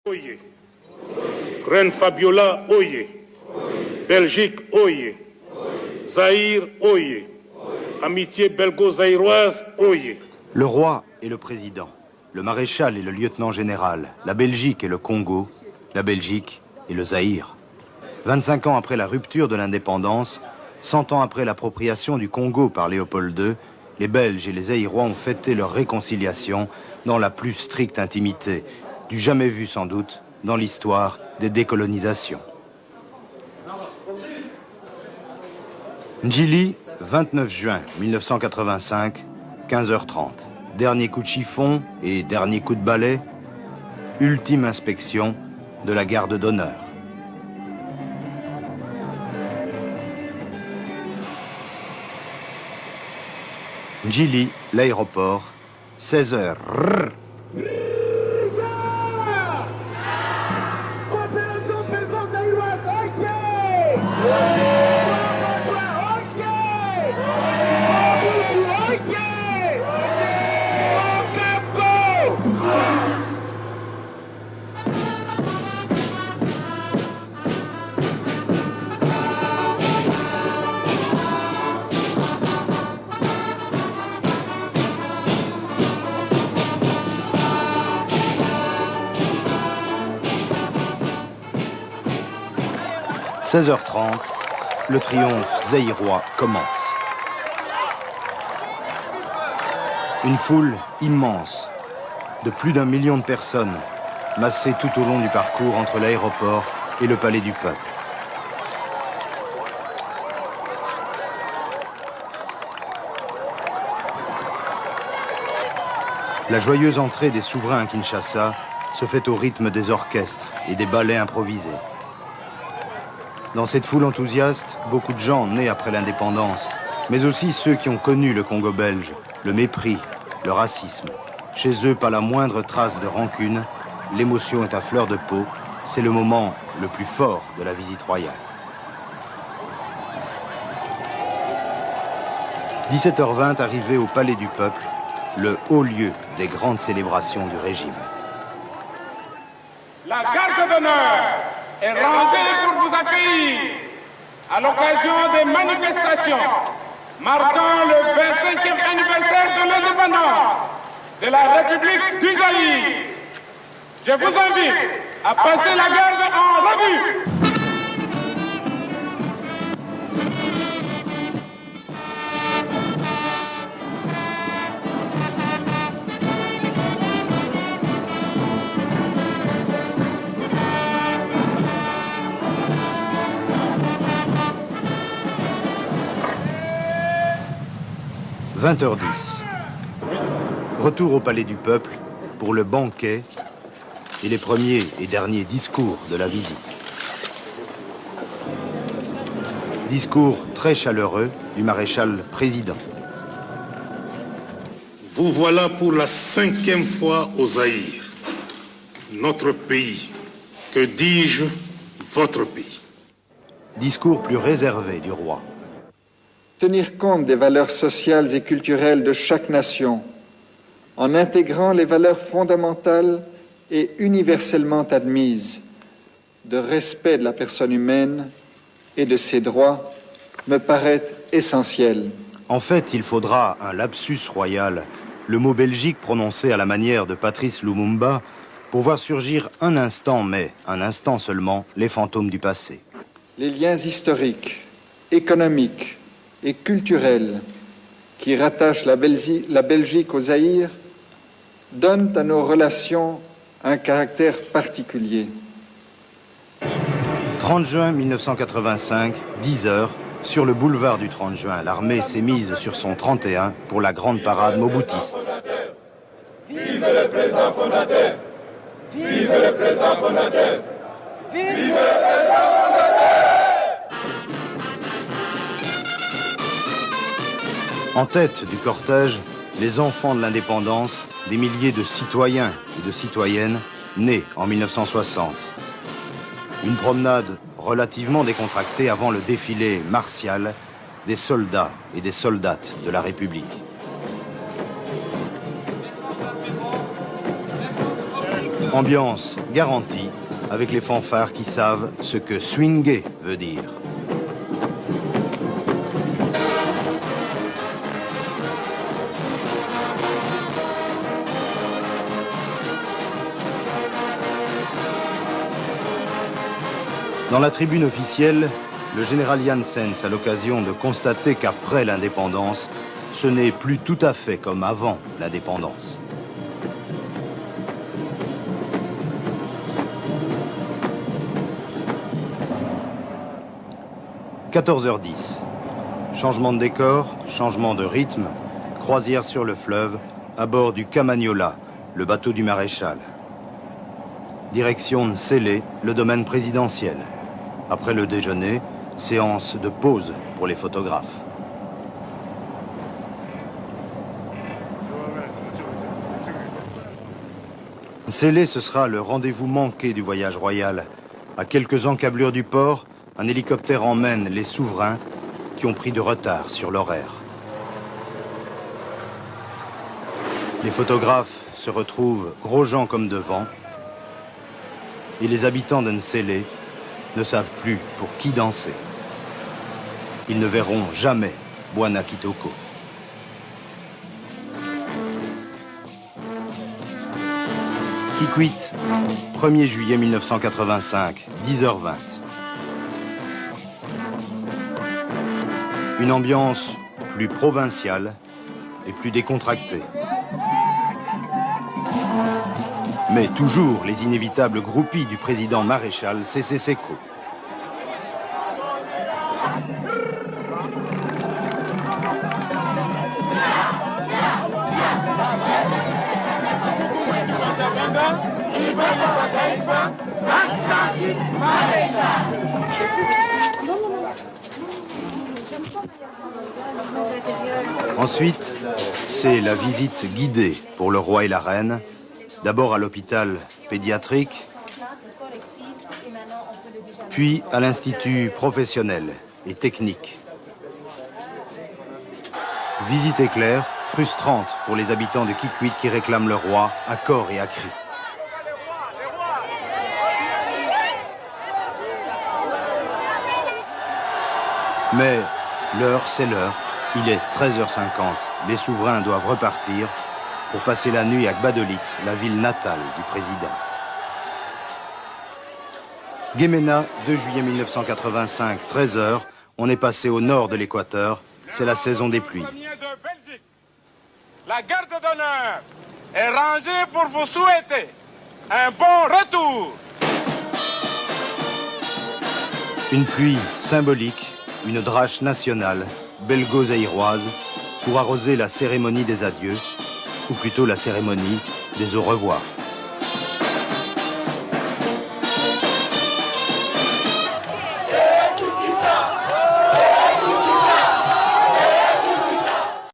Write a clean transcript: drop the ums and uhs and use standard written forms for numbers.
Oye. Reine Fabiola, oye. Belgique, oye. Zaïre, oye. Amitié belgo-zaïroise, oye. Le roi et le président, le maréchal et le lieutenant général, la Belgique et le Congo, la Belgique et le Zaïre. 25 ans après la rupture de l'indépendance, 100 ans après l'appropriation du Congo par Léopold II, les Belges et les Zaïrois ont fêté leur réconciliation dans la plus stricte intimité, du jamais vu sans doute dans l'histoire des décolonisations. Ndjili, 29 juin 1985, 15h30. Dernier coup de chiffon et dernier coup de balai, ultime inspection de la garde d'honneur. Ndjili, l'aéroport, 16h. « 16h30, le triomphe zaïrois commence. Une foule immense, de plus d'1 million de personnes, massées tout au long du parcours entre l'aéroport et le palais du peuple. La joyeuse entrée des souverains à Kinshasa se fait au rythme des orchestres et des ballets improvisés. Dans cette foule enthousiaste, beaucoup de gens nés après l'indépendance, mais aussi ceux qui ont connu le Congo belge, le mépris, le racisme. Chez eux, pas la moindre trace de rancune, l'émotion est à fleur de peau, c'est le moment le plus fort de la visite royale. 17h20, arrivé au Palais du Peuple, le haut lieu des grandes célébrations du régime. La garde d'honneur est rangée pour vous accueillir à l'occasion des manifestations marquant le 25e anniversaire de l'indépendance de la République du Zaïre. Je vous invite à passer la garde en revue. « 20h10. Retour au Palais du Peuple pour le banquet et les premiers et derniers discours de la visite. Discours très chaleureux du maréchal président. Vous voilà pour la 5e fois au Zaïre, notre pays, que dis-je, votre pays. Discours plus réservé du roi. Tenir compte des valeurs sociales et culturelles de chaque nation, en intégrant les valeurs fondamentales et universellement admises de respect de la personne humaine et de ses droits, me paraît essentiel. En fait, il faudra un lapsus royal, le mot Belgique prononcé à la manière de Patrice Lumumba, pour voir surgir un instant, mais un instant seulement, les fantômes du passé. Les liens historiques, économiques et culturels qui rattachent la Belgique au Zaïre donnent à nos relations un caractère particulier. 30 juin 1985, 10h, sur le boulevard du 30 juin, l'armée s'est mise sur son 31 pour la grande parade moboutiste. Vive le président fondateur! Vive le président fondateur! Vive le président fondateur! En tête du cortège, les enfants de l'indépendance, des milliers de citoyens et de citoyennes nés en 1960. Une promenade relativement décontractée avant le défilé martial des soldats et des soldates de la République. Ambiance garantie, avec les fanfares qui savent ce que swinguer veut dire. Dans la tribune officielle, le général Janssens a l'occasion de constater qu'après l'indépendance, ce n'est plus tout à fait comme avant l'indépendance. « 14h10. Changement de décor, changement de rythme, croisière sur le fleuve, à bord du Camagnola, le bateau du maréchal. Direction Nsélé, le domaine présidentiel. Après le déjeuner, séance de pause pour les photographes. Nsélé, ce sera le rendez-vous manqué du voyage royal. À quelques encablures du port, un hélicoptère emmène les souverains qui ont pris de retard sur l'horaire. Les photographes se retrouvent gros gens comme devant, et les habitants de Nsélé ne savent plus pour qui danser. Ils ne verront jamais Bwana Kitoko. Kikwit, 1er juillet 1985, 10h20. Une ambiance plus provinciale et plus décontractée. Mais toujours les inévitables groupies du président maréchal Sese Seko. Ensuite, c'est la visite guidée pour le roi et la reine. D'abord à l'hôpital pédiatrique, puis à l'institut professionnel et technique. Visite éclair, frustrante pour les habitants de Kikwit qui réclament le roi à corps et à cri. Mais l'heure, c'est l'heure. Il est 13h50. Les souverains doivent repartir pour passer la nuit à Gbadolit, la ville natale du président. Guémena, 2 juillet 1985, 13h. On est passé au nord de l'équateur. C'est la saison des pluies. La garde d'honneur est rangée pour vous souhaiter un bon retour. Une pluie symbolique, une drache nationale, belgo-zaïroise, pour arroser la cérémonie des adieux, ou plutôt la cérémonie des au revoir.